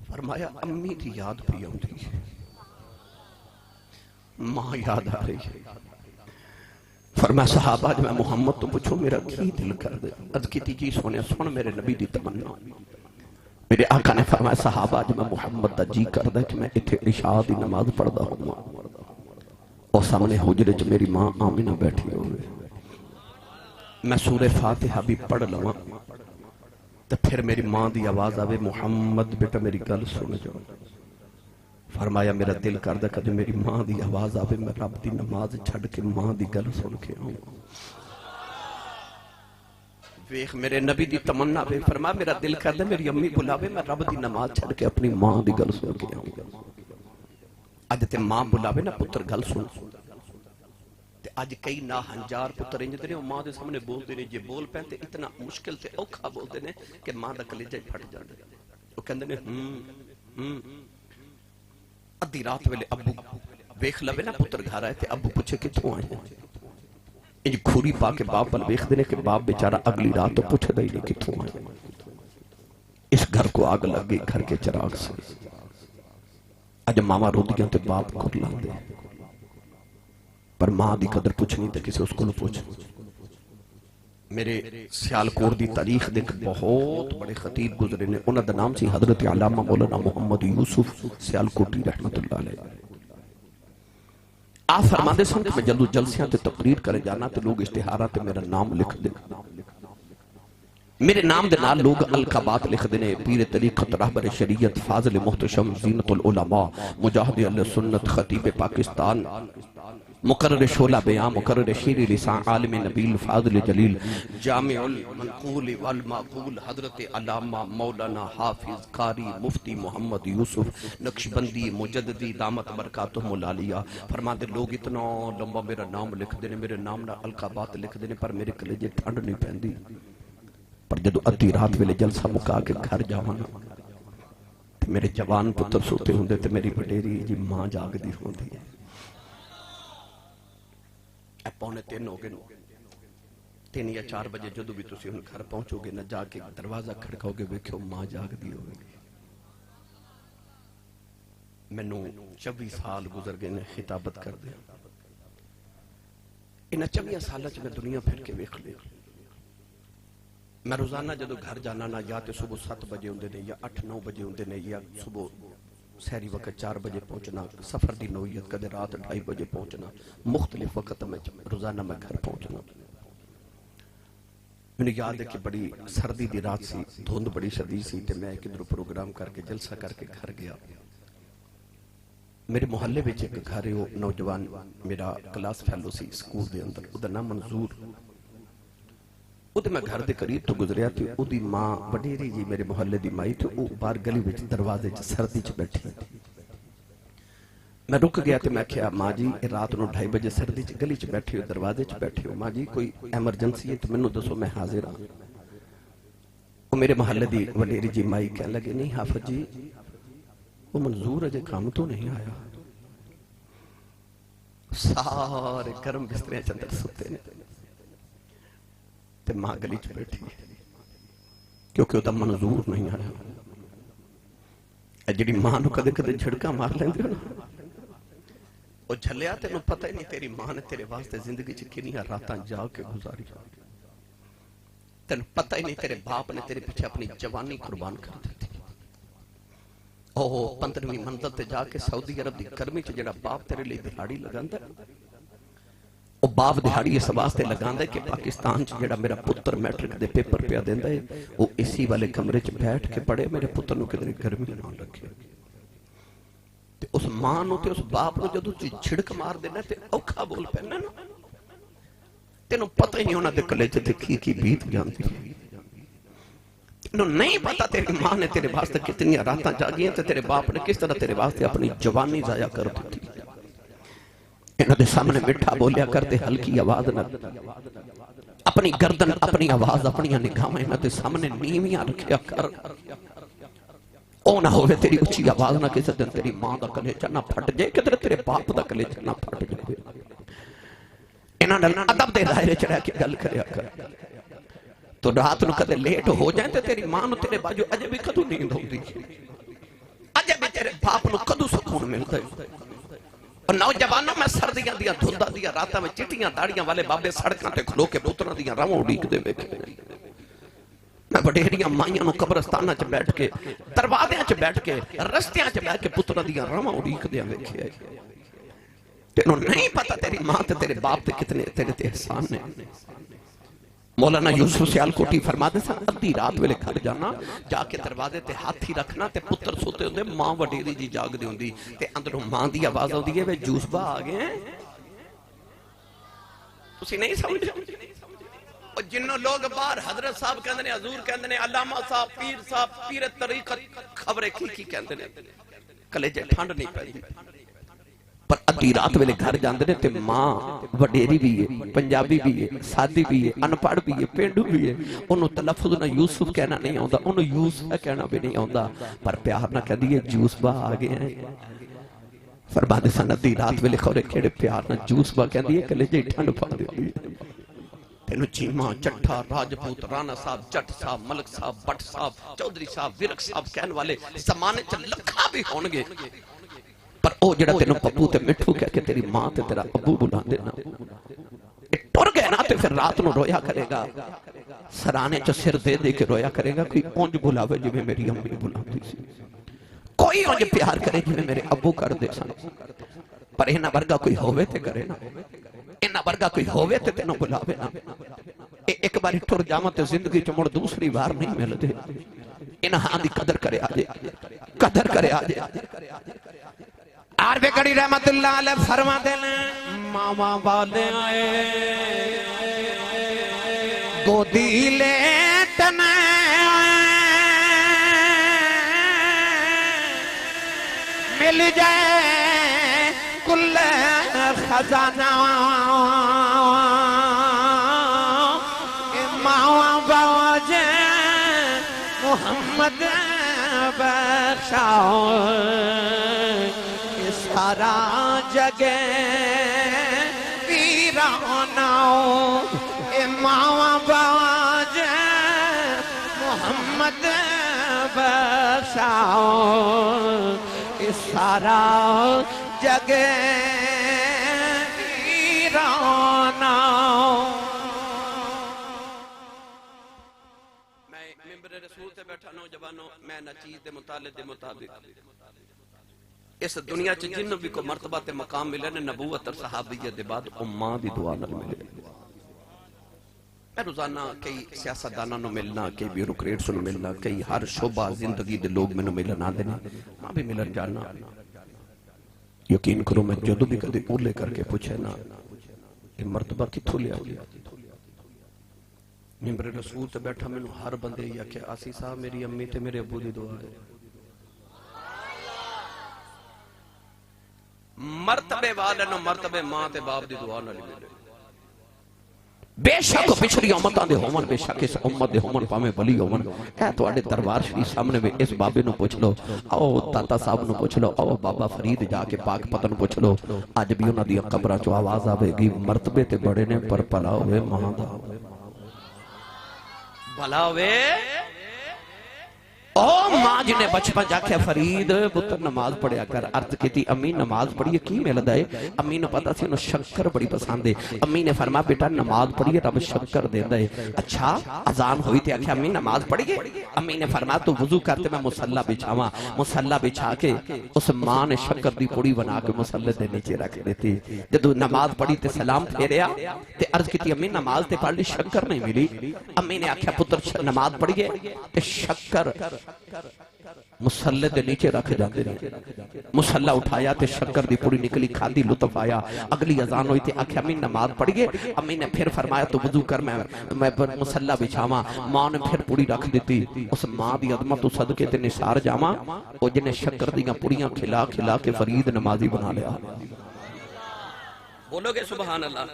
فرمایا امی دی یاد پہ آتی ہے، ماں یاد آ رہی ہے۔ فرمایا صحابہ جو میں محمد تو پوچھو میرا کی دل کر دے؟ عرض کی جی سونے سن میرے نبی دی تمنا۔ میرے آقا نے فرمایا صحابہ جو میں محمد دا جی کر دے کہ میں اتھے عشاء دی نماز پڑھ دا ہوں، اور سامنے حجرے جو میری ماں آمینہ بیٹھی ہوئے، میں سورہ فاتحہ بھی پڑھ لوں تو پھر میری ماں دی آواز آوے محمد بیٹا میری گل سن جاؤ۔ فرمایا میرا دل کر دے کہ میری ماں دی آواز آوے میں رب دی نماز چھڑ کے ماں دی گل سن کے آؤں۔ ویخ میرے نبی دی تمنا بے، فرمایا میرا دل کر دے میری امی بلاوے میں رب دی نماز چھڑ کے اپنی ماں دی گل سن کے آؤں۔ آج تے ماں بلاوے نا پتر گل سن، آج کئی نا ہنجار پتر انجدے نے وہ ماں دے سامنے بول دے نے، جے بول پہنتے اتنا مشکل تے اوکھا بول دے نے کہ ماں دا کلیجہ پھٹ جانے۔ وہ کہندے نے ادھی رات ویلے ابو ویخ لوے نا پتر گھر آئے تھے، ابو پوچھے کتوں آئے ہیں؟ انج کھوری پا کے باپ بل ویخ دینے کہ باپ بیچارہ اگلی رات تو پوچھے دے نہیں کتوں آئے ہیں۔ اس گھر کو آگ لگ گئی گھر کے چراغ سے۔ آج ماما رو دیاں تے باپ کھر لان دے، پر ماں دی قدر پوچھنی تے کسی اس کو پوچھ۔ میرے سیالکوٹ دی تاریخ دیکھ بہت بڑے خطیب گزرے نے، انہاں دا نام سی حضرت علامہ مولانا محمد یوسف سیالکوٹی رحمت اللہ علیہ۔ آپ فرما دے سن کہ میں جلدو جلسیاں تے تقریر کرے جانا تے لوگ اشتہارات تے میرا نام لکھ دے، میرے نام دے نال لوگ القابات لکھ دینے، پیر طریقت رہبر شریعت فاضل محتشم زینت العلماء مجاہد اہل سنت خطیب پاکستان مقرر شعلہ بیان مقرر شیر لسان عالم نبیل فاضل جلیل جامع المنقول والمعقول حضرت علامہ مولانا حافظ قاری مفتی محمد یوسف نقشبندی مجددی دامت برکاتہم العالیہ۔ فرما دے لوگ اتنا لمبا میرا نام لکھ دینے، میرے نام نہ القابات لکھ دینے، پر میرے کلیجے ٹھنڈ نہیں پہندی۔ پر جدو ادھی رات ویلے جلسہ مکا کے گھر جاوانا میرے جوان پتر سوتے ہوں دے تے میری بڑیری جی ماں جاگ دی ہوں دی ہے۔ اے پونے 3 ہو گئے، 3 یا 4 بجے جدو بھی تسی ان گھر پہنچو گے نہ جا کے دروازہ کھڑکاؤ گے ویکھو ماں جاگ دی ہو گئی۔ میں نو 24 سال گزر گئے نے خطابت کر دیا، انہا 24 سالہ میں دنیا پھر کے ویکھ لے۔ میں روزانہ جدو گھر جانا نہ یا تے صبح 7 بجے ہوندے نے یا 8-9 بجے ہوندے نے، یا صبح سہری وقت 4 بجے پہنچنا، سفر دی نوعیت کدے رات 2:30 بجے پہنچنا، مختلف وقت میں روزانہ میں گھر پہنچنا۔ میں یاد ہے کہ بڑی سردی دی رات سی، دھند بڑی شدید سی، تے میں ایک ادھر پروگرام کر کے جلسہ کر کے گھر گیا۔ میرے محلے وچ ایک گھر ہے، وہ نوجوان میرا کلاس فیلو سی سکول دے اندر، اودہ نام منظور۔ میں گھر دے قریب تو گزریا تھی، او دی ماں وڈیری جی میرے محلے دی مائی تھی، او بار گلی وچ دروازے چ سردی چ بیٹھی تھی۔ میں رک گیا تے میں کہا ماں جی رات نو 2:30 بجے سردی چ گلی چ بیٹھی ہو، دروازے چ بیٹھی ہو، ماں جی کوئی ایمرجنسی ہے تو مینوں دسو میں حاضر ہاں۔ وہ میرے محلے دی وڈیری جی مائی کہنے لگے نہیں حافظ جی وہ منظور اجے کام تو نہیں آیا، سارے گرم بسترے اندر ستے نے تے ماں گلی چ بیٹھی ہے کیونکہ وہ منظور نہیں آیا۔ جڑی ماں نو کدے کدے جھڑکا مار لیندے ہو نا، وہ جھلیا تینوں پتہ ہی نہیں تیری ماں نے تیرے واسطے زندگی چ کنیاں راتاں جا کے گزاری، تینوں پتہ ہی نہیں تیرے باپ نے تیرے پیچھے اپنی جوانی قربان کر دی تھی۔ اوہ 15ویں منزل تے جا کے سعودی عرب دی گرمی چ جڑا باپ تیرے لیے دہاڑی لگاندا ہے، وہ باپ دہاڑی اس واسطے لگاندا ہے کہ پاکستان چ جڑا میرا پتر میٹرک دے پیپر پیا دیندا ہے، وہ اسی والے کمرے چ بیٹھ کے پڑھے، میرے پتر نو کدھر گرمی نہ لگے۔ تے اس ماں نو تے اس باپ نو جدوں چھڑک مار دینا تے اوکھا بول پینا نا، تینوں پتہ ہی نہیں ہونا دے کلیجے تے کی بیت جاندی ہے۔ تینوں نہیں پتا تیری ماں نے تیرے واسطے کتنی راتاں جاگی ہیں تے تیرے باپ نے کس طرح تیرے واسطے اپنی جوانی ضائع کر دی تھی۔ انہوں دے سامنے مٹھا بولیا کرتے، ہلکی آواز نہ، اپنی گردن اپنی آواز اپنی نگاہیں انہوں دے سامنے نیویاں رکھیا کر، او نہ ہوئے تیری اچھی آواز نہ کسی دن تیری ماں دا کلیجہ نہ پھٹ جائے، کدھر تیرے باپ دا کلیجہ نہ پھٹ جائے۔ انہوں نے ادب دے دائرے چڑھا کے گل کریا کر۔ تو رات نو کدے لیٹ ہو جائیں تے تیری ماں نو تیرے باجو اجے بھی کدو نیند ہوندی اجے بھی تیرے باپ نو کدو سکون ملتا ہے اور نوجوانوں میں سردیاں دیا دھندا دیا راتاں میں چٹیاں داڑیاں والے بابے سڑکاں تے کھلو کے پتراں دیاں راواں اڑیک دے ویکھے میں بڑیریاں مائیاں نو قبرستاناں چ بیٹھ کے دروازیاں چ بیٹھ کے رستیاں چ بیٹھ کے پتراں دیاں راواں اڑیک دے ویکھے تینوں نہیں پتہ تیری ماں تے تیرے باپ تے کتنے تیرے تے احسان نے مولانا یوسف سیالکوٹی فرماتے سن ادھی رات ویلے گھر جانا جا کے دروازے تے ہاتھی رکھنا تے پتر سوتے ہوندے ماں وڈیری جی جاگ دی ہوندی تے اندروں ماں دی آواز ہوندی ہے وے جوسبا آ گئے ہیں تسی نہیں سمجھے اور جنوں لوگ باہر حضرت صاحب کہندے نے حضور کہندے نے علامہ صاحب پیر طریقت خبریں کی کہندے نے کلیجے ٹھنڈ نہیں پیندی پر ادھی رات ویلے گھر جاندے نے تے ماں وڈیری بھی ہے پنجابی بھی ہے سادی بھی ہے انپڑھ بھی ہے پینڈو بھی ہے انہوں تلفظ نہ یوسف کہنا نہیں آندا انہوں یوسف کہنا بھی نہیں آندا پر پیار نہ کہہ دیئے جوسبا آگے ہیں فرماتے سن ادھی رات ویلے خورے کھیڑے پیار نہ جوسبا کہہ دیئے کلے جے ٹھنڈ پا دیئے تینو چیمہ چٹھا راجپوت رانا صاحب جٹ صاحب ملک صاحب بٹ صاحب چودری صاحب ورک صاحب کہن والے زمانے چا لکھا بھی ہونگے پر او جڑا تینو پپو تے مٹھو کہہ کے تیری ماں تے تیرا ابو بلا دینا ٹر گئے نا تے پھر رات نو رویا کرے گا سرانے چا سر دے دے کے رویا کرے گا کوئی اونج بلاوے جو میں میری امی بلا دی سی کوئی اونج پیار کرے جو میں میرے ابو کر دے سن پر اینا برگا کوئی ہووے تے کرے نا اینا برگا کوئی ہووے تے تینو بلاوے نا ایک باری ٹر جاما تے زندگی چمڑ دوسری بار نہیں مل دے اینا ہاں دی قدر کرے آجے قدر کرے آجے عارف کڑی رحمت اللہ علیہ فرما دینے ماما والے آئے گودی لیٹنے مل جائے کل خزانہ ماما باجے محمد بخشاؤ سارا جگہ ویراناؤ اے ماں باج محمد بخشاؤ اے سارا جگہ ویراناؤ میں ممبر رسول تے بیٹھا نوجوانوں میں نہ چیز دے مطالعے دے مطابق اس دنیا چ جن بھی کو مرتبہ تے مقام ملے نے نبوت اور صحابیت دے بعد اماں دی دعا نال ملے میں روزانہ کئی سیاستداناں نو ملنا کئی بیوروکریٹس نو ملنا کئی ہر شعبہ زندگی دے لوگ مینوں ملن آندے نے ماں بھی ملن جانا یقین کرو میں جدو بھی کدی اولے کر کے پوچھے نا یہ مرتبہ کتھوں لیا گیا ممبر رسول تے بیٹھا مینوں ہر بندے یا کہ آسی صاحب میری امی تے میرے ابو دی دعا ہے مرتبے والنو مرتبے ماں تے باپ دی دعا نہ ملے بے شک پچھلی امتاں دے ہومن بے شک اس امت دے ہومن پاویں ولی ہومن اے تواڈے دربار شریف سامنے میں اس بابے نو پوچھ لو او تاتا صاحب نو پوچھ لو او بابا فرید جا کے پاک پتن پوچھ لو اج بھی انہاں دی قبراں چوں آواز آوے گی مرتبے تے بڑے نے پر پلا ہوئے ماں دا بھلا ہوئے او ماں جن نے بچپن جا کے فرید پتر نماز پڑھیا کر عرض کی تھی امی نماز پڑھیے کی ملدا ہے امی نے پتا سی انہوں شکر بڑی پسند ہے امی نے فرما بیٹا نماز پڑھیے رب شکر دیندا ہے اچھا اذان ہوئی تھی آکھیا امی نماز پڑھیے امی نے فرما تو وضو کرتے میں مصلی بچھاواں مصلی بچھا کے اس ماں نے شکر دی پوڑی بنا کے مصلی دے نیچے رکھ دیتی جدو نماز پڑھی تے سلام پھیریا تے عرض کی تھی امی نماز تے پڑھ لی شکر نہیں ملی امی نے آکھیا پتر نماز پڑھیے تے شکر مصلی دے نیچے رکھ جاندے نے مصلی اٹھایا تے شکر دی پوری نکلی کھادی لطف آیا اگلی اذان ہوئی تے آکھیا امی نماز پڑھیے امی نے پھر فرمایا تو وضو کر میں مصلی بچھاواں ماں نے پھر پوری رکھ دیتی اس ماں دی عظمت تو صدقے تے نثار جاواں او جن شکر دیاں پوریاں کھلا کھلا کے فرید نمازی بنا لیا بولو گے سبحان اللہ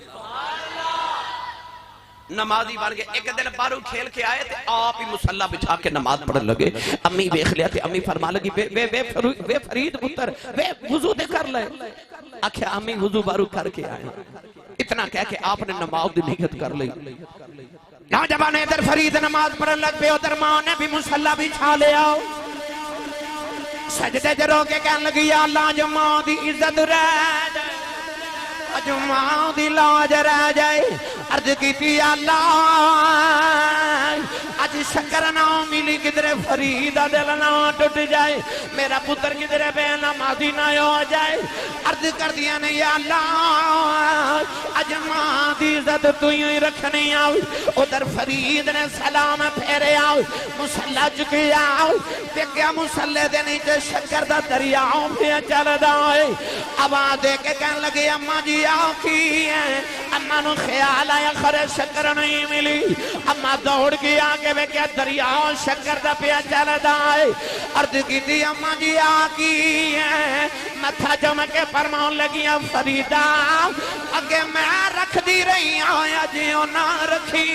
نمازی بن گئے ایک دن بارو کھیل کے آئے تھے آپ ہی مصلی بچھا کے نماز پڑھ لگے امی بیخ لیا تھے امی فرما لگی وے فرید پتر وے وضو دے کر لے آکھیا امی وضو بارو کر کے آئے اتنا کہہ کے آپ نے نماز دی نیت کر لی نوجوان ادھر فرید نماز پڑھن لگ پہ ادھر ماں نے بھی مصلی بچھا لیا سجدے جرو کے کہنے لگی یا اللہ جو ماں دی عزت رہ جائے جو ماں دی لاج رہ جائے عرض کی تھی یا اللہ آج شکر نہ ملی کدھر فریدہ دل نہ ٹوٹ جائے میرا پتر کدھر بے نمازی نہ ہو جائے عرض کر دیا نے یا اللہ آج ماں دی عزت تو ہی رکھنی آؤ ادھر فرید نے سلام پھیرے آؤ مسلح چکے آؤ دیکھیا مسلح دے نیچے شکر دا دریاؤں پہ چل دائے اب آدھے کے کہنے لگے اممہ جی آکی ہے اممہ نو خیال آیا خرے شکر نہیں ملی اممہ دوڑ کی آگے میں کیا دریاؤں شکر دا پہ چل دائے عرض کی تھی اممہ جی آکی ہے متھا جمع کے فرماؤں لگیاں فریدہ اگے میں رکھ دی رہی آیا جیوں نہ رکھی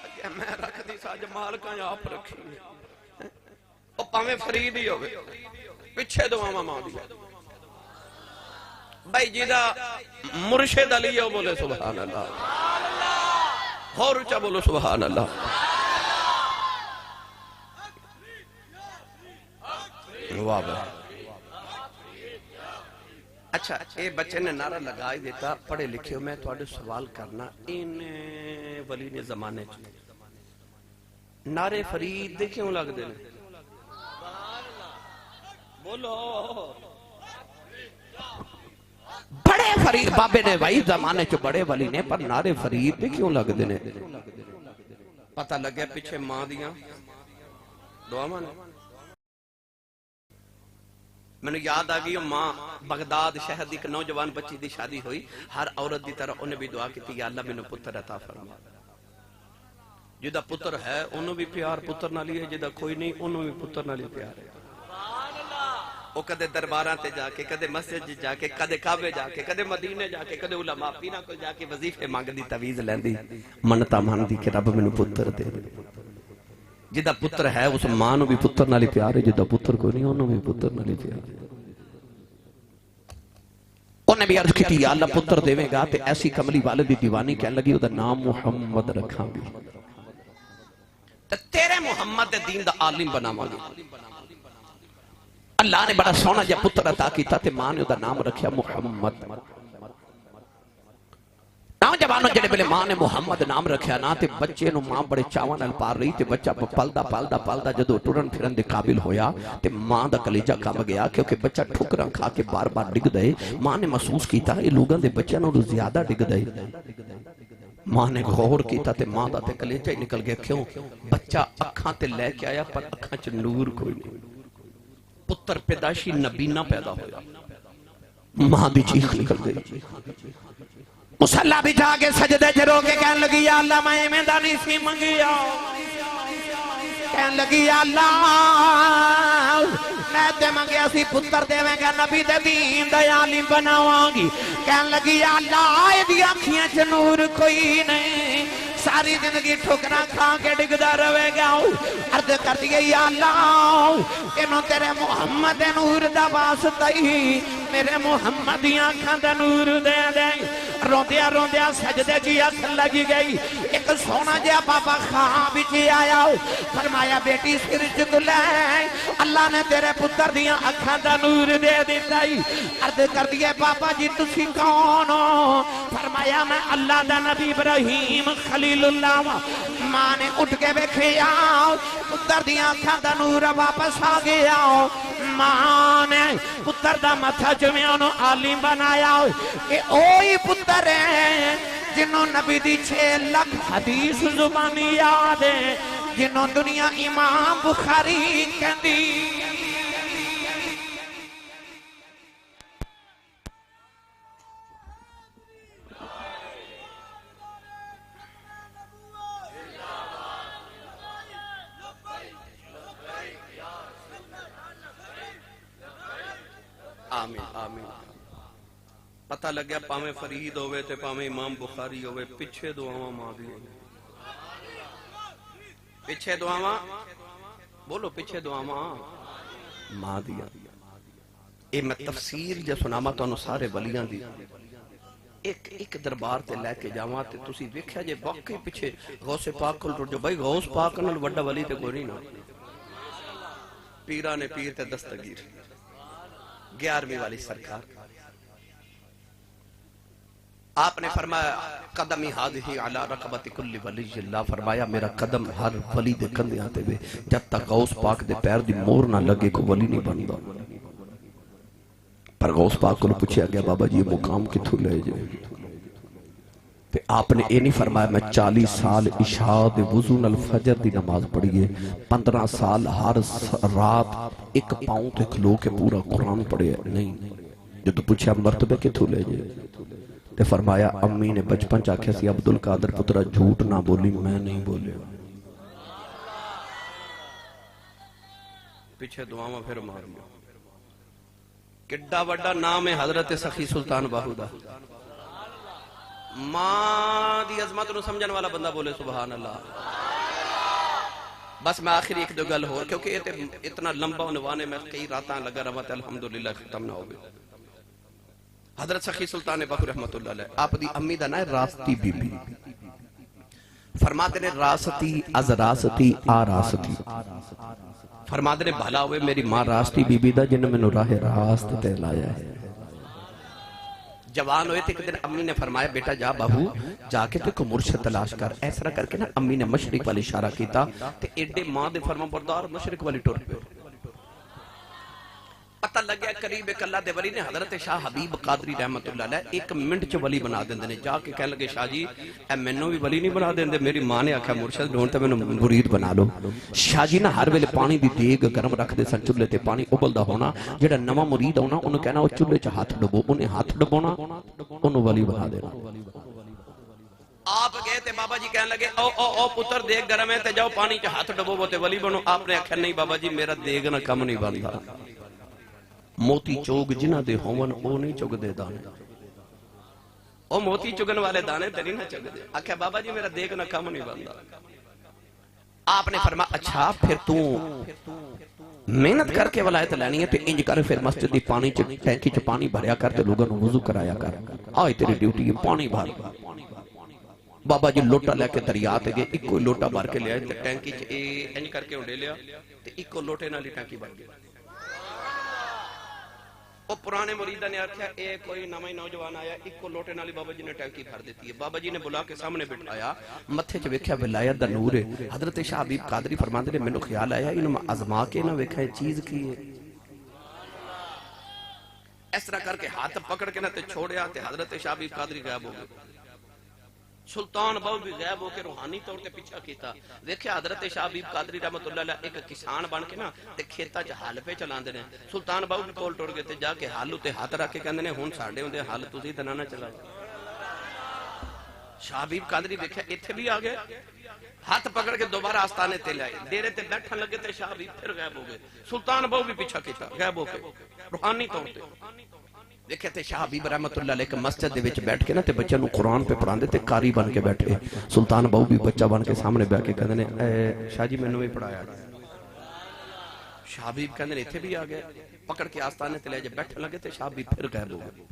اگے میں رکھ دی ساج مال کا یا آپ رکھی او پاویں فرید ہی ہوئے پچھے دو آمہ ماں دیا بھائی جیدہ مرشد علی ہو بولے سبحان اللہ اور اچھا بولو سبحان اللہ واہ بھائی اچھا اے بچے نے نعرہ لگائی دیتا پڑھے لکھے ہو میں توڑے سوال کرنا ان ولی نے زمانے چھے نعرے فرید دیکھیں لگ دینے بولو بڑے فرید بابے نے بھائی زمانے چھو بڑے ولی نے پر نعرے فرید بھی کیوں لگ دینے پتہ لگے پیچھے ماں دیا دعا مانے میں نے یاد آگئی ماں بغداد شہر دی نوجوان بچی دی شادی ہوئی ہر عورت دی طرح انہیں بھی دعا کی تھی یا اللہ میں نے پتر عطا فرما جدہ پتر ہے انہوں بھی پیار پتر نہ لیے جدہ کوئی نہیں انہوں بھی پتر نہ لیے پیار ہے وہ کدے درباران تے جا کے کدے مسجد جا کے کدے کعبے جا کے کدے مدینے جا کے کدے علماء پینا کو جا کے وظیفے مانگ دی تویز لین دی منتا مان دی کہ رب میں نے پتر دے جدہ پتر ہے اس ماں نو بھی پتر نہ لی پیار ہے جدہ پتر کو نہیں انہوں بھی پتر نہ لی پیار ہے انہیں بھی عرض کی تھی یا اللہ پتر دے گا تے ایسی کملی والدی دیوانی کہنے لگی ادھر نام محمد رکھاں گی تیرے محمد دین دا عالم بنا مانگی اللہ نے بڑا سونا جب پتر عطا کی تھا تے ماں نے ادھر نام رکھیا محمد نوجوانوں جڑے بلے ماں نے محمد نام رکھیا نا تے بچے نو ماں بڑے چاون نال پار رہی تے بچہ پالدا جدو ٹرن پھرن دے قابل ہویا تے ماں دا کلیجہ کم گیا کیونکہ بچہ ٹھکراں کھا کے بار بار ڈگ دے ماں نے محسوس کیتا یہ لوگاں دے بچے نو زیادہ ڈگ دے ماں نے غور کیتا تے ماں دا تے کلیجہ ہی نکل گیا کیوں بچہ اکھاں تے لے کے آیا پر اکھاں چ نور کوئی نہیں پتر پیدائشی نبینا پیدا ہویا ماں دی چیخ نکل گئی مسلح بھی جا کے سجدے جرو کے کہنے لگی یا اللہ میں دانی سی منگیا کہنے لگی یا اللہ میں تے منگیا سی پتر دے میں گا نبی دے دین دے عالم بناوانگی کہنے لگی یا اللہ آئے دی آنکھیاں چ نور کوئی نہیں ساری زندگی ٹھکرا کھا کے ڈگدا روے گا عرض کر دیئے یا اللہ انہوں تیرے محمد نور دا واسطہ ہی میرے محمد آنکھاں دا نور دے دے روندیا سجدے جی اصل لگی گئی ایک سونا جیا بابا خواب جی آیا فرمایا بیٹی سرج دلے اللہ نے تیرے پتر دیا اکھاں دا نور دے دیتا ہی عرض کر دیئے بابا جی تسی کون ہو فرمایا میں اللہ دا نبی ابراہیم خلیل اللہ ماں نے اٹھ کے بیکھے آؤ پتر دیا اکھاں دا نور واپس آ گیا ماں نے پتر دا متھا جمیانو عالم بنایا کہ اوہی پتر ہے جنہوں نبی دی 6 لاکھ حدیث زبانی یاد ہے جنہوں دنیا امام بخاری کہندی آمین آمین پتہ لگیا پاویں فرید ہوئے تے پاویں امام بخاری ہوئے پچھے دعاواں ماں دی پچھے دعاواں بولو پچھے دعاواں ماں دیا اے میں تفسیر جو سناما تو انہوں سارے ولیاں دی ایک دربار تے لے کے جاواں تے تسی ویکھیا جے واقعی پیچھے غوث پاک کول ٹر جو بھائی غوث پاک نال وڈا ولی تے کوئی نہیں نا پیران پیر تے دستگیر 11ویں والی سرکار آپ نے فرمایا قدمی ہادھی علی رقبت کل ولی اللہ فرمایا میرا قدم ہر ولی دے کندے آتے ہوئے جب تک غوث پاک دے پیر دی مور نہ لگے کو ولی نہیں بندا پر غوث پاک کو پوچھا گیا بابا جی یہ مقام کتھوں لے جائے تے آپ نے یہ نہیں فرمایا میں 40 سال عشاء دے وضو نال فجر دی نماز پڑھیے 15 سال ہر رات ایک پاؤں تے کھلو کے پورا قرآن پڑھے نہیں جو تو پوچھا مرتبہ کتھوں لے جائے تے فرمایا امی نے بچپن چاکھیا سی عبدالقادر پترہ جھوٹ نہ بولی میں نہیں بولے پیچھے دعاواں پھر ماریا کڈا وڈا نام ہے حضرت سخی سلطان باہو دا ماں دی عظمت نو سمجھن والا بندہ بولے سبحان اللہ بس میں آخری ایک دو گل ہو کیونکہ یہ اتنا لمبا عنوانے میں کئی راتاں لگا رہا تھا الحمدللہ ختم نہ ہو گئے حضرت سخی سلطان باہو رحمت اللہ علیہ آپ دی امی دا نا ہے راستی بی بی فرماتے نے راستی از راستی آ راستی فرماتے نے بھلا ہوئے میری ماں راستی بی بی دا جن میں نو راہ راست تے لایا ہے جوان ہوئے تھے ایک دن امی نے فرمایا بیٹا جا بہو جا کے تو کو مرشد تلاش کر ایسا کر کے نا امی نے مشرق والی اشارہ کیتا تے ایڈے ماں دے فرما بردار مشرق والی ٹور پہ پتہ لگیا قریب ایک اللہ دے ولی نے حضرت شاہ حبیب قادری رحمت اللہ علیہ ایک منٹ چ ولی بنا دیندے نے جا کے کہنے لگے شاہ جی اے مینوں بھی ولی نہیں بنا دیندے میری ماں نے آکھیا مرشد ڈھونڈ تے مینوں مرید بنا لو شاہ جی نہ ہر ویلے پانی دی دیگ گرم رکھ دے سن چولہے تے پانی ابلدا ہونا جڑا نواں مرید ہونا انہوں کہنا او چولہے چ ہاتھ ڈبو انہیں ہاتھ ڈبونا انہوں ولی بنا دینا آپ گئے تے بابا جی کہنے لگے او پتر دیگ گرم ہے تے جاؤ پانی چ ہاتھ ڈبو وہ تے ولی بنو آپ نے آکھیا نہیں بابا جی میرا دیگ نہ کم نہیں بندا موتی چوگ جنہ دے ہون او نہیں چگ دے دانے او موتی چگن والے دانے تیری نہ چگ دے آکھیا بابا جی میرا دیکھ نہ کم نہیں بندا آپ نے فرمایا اچھا پھر تو محنت کر کے ولایت لینی ہے تو انج کر پھر مسجد دی پانی ٹینکی چ پانی بھریا کر تے لوگوں نوں وضو کرایا کر آئے تیری ڈیوٹی ہے پانی بھر بابا جی لوٹا لے کے دریا تے گئے ایک کوئی لوٹا بھر کے لے آئے تے ٹینکی چ انج کر کے اونڈے لیا تے ایک کو لوٹے نال ٹینکی بھر گئی وہ پرانے مریدہ نے آکھیا اے کوئی نواں نوجوان آیا ایک کو لوٹے نالی بابا جی نے ٹینکی بھر دیتی ہے بابا جی نے بلا کے سامنے بٹھایا متھے چ ویکھیا ولایت دا نور ہے حضرت شاہ حبیب قادری فرماندے نے مینوں خیال آیا انہوں میں آزما کے نہ ویکھیا چیز کی ہے اس طرح کر کے ہاتھ پکڑ کے نہ تے چھوڑیا تے حضرت شاہ حبیب قادری غائب ہو گئے سلطان باہو بھی غائب ہو کے روحانی طور تے پیچھا کیتا دیکھیا حضرت شاہ حبیب قادری رحمت اللہ علیہ ایک کسان بن کے نا تے کھیتا چ حل پہ چلاندے نے سلطان باہو بھی کول ٹر گئے تے جا کے حل تے ہاتھ رکھ کے کہندے نے ہن ساڈے ہوندے حل تسی تے نہ چلاؤ شاہ حبیب قادری دیکھیا ایتھے بھی آ گئے ہاتھ پکڑ کے دوبارہ آستانے تے لائے ڈیرے تے بیٹھن لگے تے شاہ حبیب پھر غائب ہو گئے سلطان باہو بھی پیچھا کیتا غائب ہو کے روحانی طور تے دیکھے تے شاہ حبیب رحمت اللہ علیہ مسجد دے وچ بیٹھ کے نا تے بچے نو قرآن پہ پڑھاندے تے قاری بن کے بیٹھے سلطان باہو بھی بچہ بن کے سامنے بیٹھ کے کہندے نے اے شاہ جی مینوں بھی پڑھایا شاہ حبیب کہندے نے ایتھے بھی آ گئے پکڑ کے آستانے تے لے جے بیٹھن لگے تے شاہ حبیب پھر غائب ہو گئے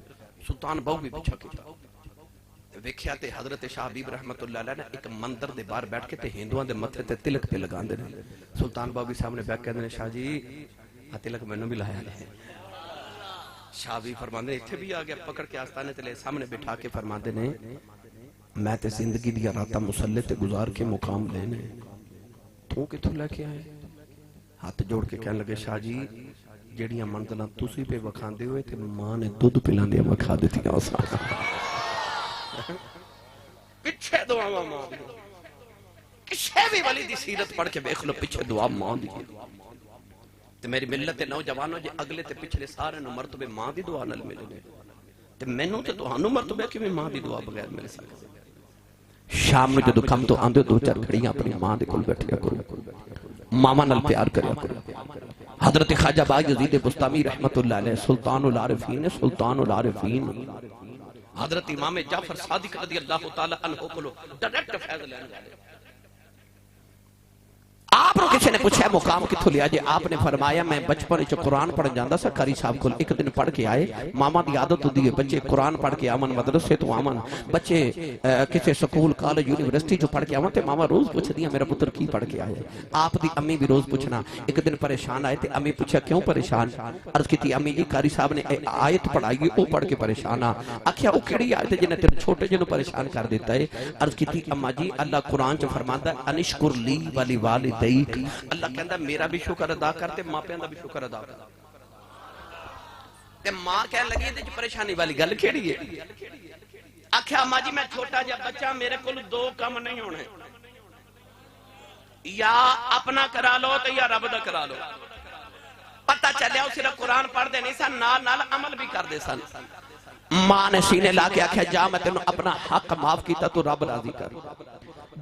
سلطان باہو بھی پیچھا کیتا ویکھیا تے حضرت شاہ حبیب رحمت اللہ علیہ نے ایک مندر دے باہر بیٹھ کے تے ہندوؤں دے متھے تے تلک پہ لگاندے نے سلطان باہو بھی سامنے بیٹھ کے کہندے نے شاہ جی آ تلک مینوں بھی لایا ہے شاہ بھی فرماندے اتھے بھی آ گیا پکڑ کے آستانے تے لے سامنے بٹھا کے فرماندے نے میں تے زندگی دیا راتا مسلح تے گزار کے مقام لینے تو کتھوں لے کے آئے ہاتھ جوڑ کے کہنے لگے شاہ جی جڑیاں منزلاں تسی پہ وکھاندے ہوئے تے ماں نے دودھ پلاندے وکھا دیتی آسان پیچھے دعا ماں دی کسے بھی ولی دی سیرت پڑھ کے دیکھ لو پیچھے دعا ماں دی تے میری ملت نوجوانوں جے اگلے تے پچھلے سارے نو مرتبے ماں دی دعا نال ملے نے تے مینوں تے تہانوں مرتبے کیویں ماں دی دعا بغیر مل سکدے شام نو جدوں کم تو آندے دو چار گھڑیاں اپنی ماں دے کول بیٹھیا کرو ماما نال پیار کریا کرو حضرت خواجہ بایزید بستامی رحمت اللہ علیہ سلطان العارفین حضرت امام جعفر صادق رضی اللہ تعالی عنہ کو ڈائریکٹ فیض لین والے آپ نے کسی نے پوچھا مقام کتھوں لیا جے؟ آپ نے فرمایا میں بچپن وچ قرآن پڑھن جاندا سا قاری صاحب کول، ایک دن پڑھ کے آئے، ماما دی عادت ہوندی ہے بچے قرآن پڑھ کے آمن، مدرسے تو آمن، بچے کسی سکول کالج یونیورسٹی جو پڑھ کے آمن تے ماما روز پوچھدی میرا پتر کی پڑھ کے آئے۔ آپ دی امی بھی روز پوچھنا، ایک دن پریشان آئے تے امی پوچھا کیوں پریشان؟ عرض کیتی امی جی قاری صاحب نے آیت پڑھائی او پڑھ کے پریشان آ۔ آکھیا او کیڑی آیت جنہیں تیرے چھوٹے جنوں پریشان کر دیتا ہے؟ عرض کیتی اما جی اللہ قرآن چ فرماندا ہے انشکر لی ولی والدیک، اللہ کہندا میرا بھی شکر ادا کرتے ماں پیاں دا بھی شکر ادا کر۔ تے ماں کہن لگی تے پریشانی والی گل کیڑی ہے؟ آکھیا اما جی میں چھوٹا جا بچہ، میرے کول دو کم نہیں ہونے، یا اپنا کرا لو تے یا رب دا کرا لو۔ پتہ چلیا صرف قرآن پڑھ دے نہیں سن، نال نال عمل بھی کر دے سن۔ ماں نے سینے لا کے آکھیا جا میں تینوں اپنا حق معاف کیتا تو رب راضی کر۔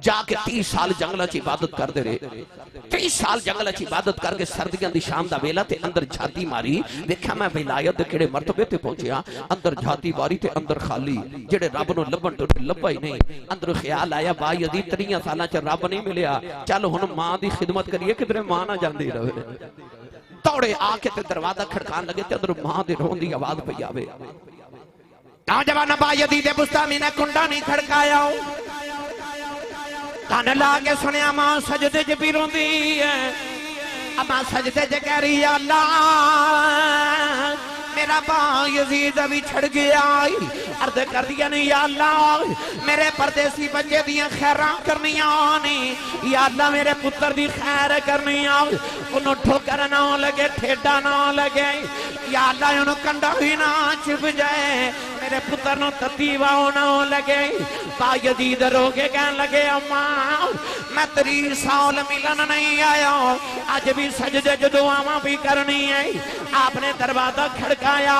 جا کے 30 سال جنگلہ چی عبادت کر دے رہے، 30 سال جنگلہ چی عبادت کر کے سردیاں دی شام دا ویلا تے اندر جھاتی ماری، دیکھا میں ولایت دے کڑے مرتبے تے پہنچیا، اندر جھاتی ماری تے اندر خالی، جڑے رب نو لبن تو لبا ہی نہیں۔ اندر خیال آیا با یزید 30 سالاں چ رب نہیں ملیا، چل ہن ماں دی خدمت کریے کدھر ماں نہ جاندی رہے۔ توڑے آ کے تے دروازہ کھڑکان لگے تے اندر ماں دے رون دی آواز پئی آوے۔ نوجوان با یزید بستامی نے کنڈا نہیں کھڑکایا، کان لا کے سنیا ماں سجدے چ بھی روندی ہے، اما سجدے چ کہہ رہی یا اللہ میرا با یزید بھی چھڑ گیا، عرض کر دیا نہیں یا اللہ میرے پردیسی بچے دیاں خیراں کرنیاں نہیں، یا اللہ میرے پتر دی خیر کرنیاں، انہوں ٹھوکر نہ لگے ٹھیڈا نہ لگے، یا اللہ انہوں کنڈا ہی نہ چھپ جائے، میرے پتر نو تتیواؤ نہ لگے۔ با یزید رو کے کہنے لگے اماں میں 30 سال ملن نہیں آیا، آج بھی سجدے جو دعاواں بھی کرنی ہے۔ آپ نے دروازہ کھڑکایا،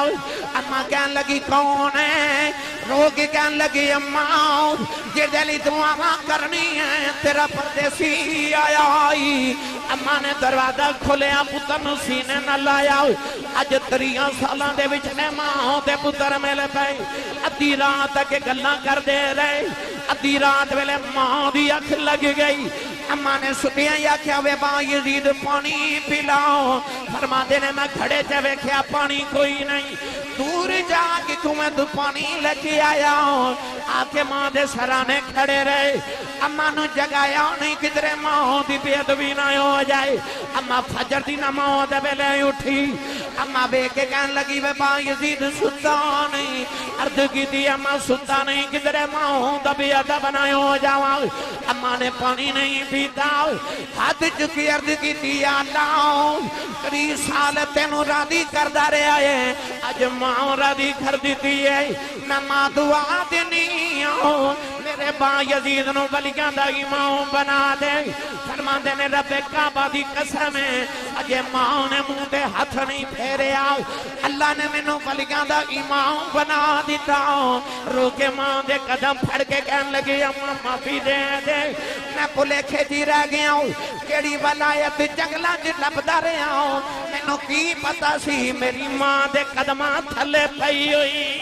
اماں کہنے لگی کون ہے؟ رو کے کہنے لگی اماں جدے لی دعاواں کرنی ہے تیرا پردیسی آیا آئی۔ اماں نے دروازہ کھولیا، پتر نو سینے نہ لایا، اج 30 سالاں دے وچ نے ماں تے پتر مل پئے، ادھی رات تک گلاں کر دے رہے، ادھی رات ویلے ماں دی اکھ لگ گئی۔ اماں نے سٹیاں یا کیا وے با یزید پانی پلاؤ، فرما دے نے میں کھڑے تے ویکھیا پانی کوئی نہیں، دور جا کے تمہیں تو پانی لے کے آیا، آ کے ماں دے سرانے کھڑے رہے۔ اماں نو جگایا نہیں کدھرے ماں دی بے ادبی نہ ہو جائے۔ اماں فجر دی نماز دے ویلے اٹھی، اماں بے کے کہنے لگی وے با یزید ستا نہیں، عرض کی دی اماں ستا نہیں کدھرے ماں دا بے ادب نہ ہو جاواں۔ اماں نے پانی نہیں پیتا، ہاتھ چکی عرض کی دی یا اللہ 30 سال تینوں راضی کردہ رہے آئے، اج ماں راضی کر دیتی ہے، میں ماں دعا دینی ہوں میرے با یزید نو ولیاں دا امام بنا دے۔ فرما دے نے رب کعبہ دی قسم ہے اجے ماں نے منہ تے ہاتھ نہیں پھیریا، اللہ نے مینوں ولیاں دا امام بنا دیتا۔ رو کے ماں دے قدم پھڑ کے کہن لگی اماں معافی دے دے، میں بھلے جی رہ گیا ہوں، کیڑی ولایت جنگلاں وچ لبدا رہیا ہوں، مینوں کی پتہ سی میری ماں دے قدماں تھلے پئی ہوئی۔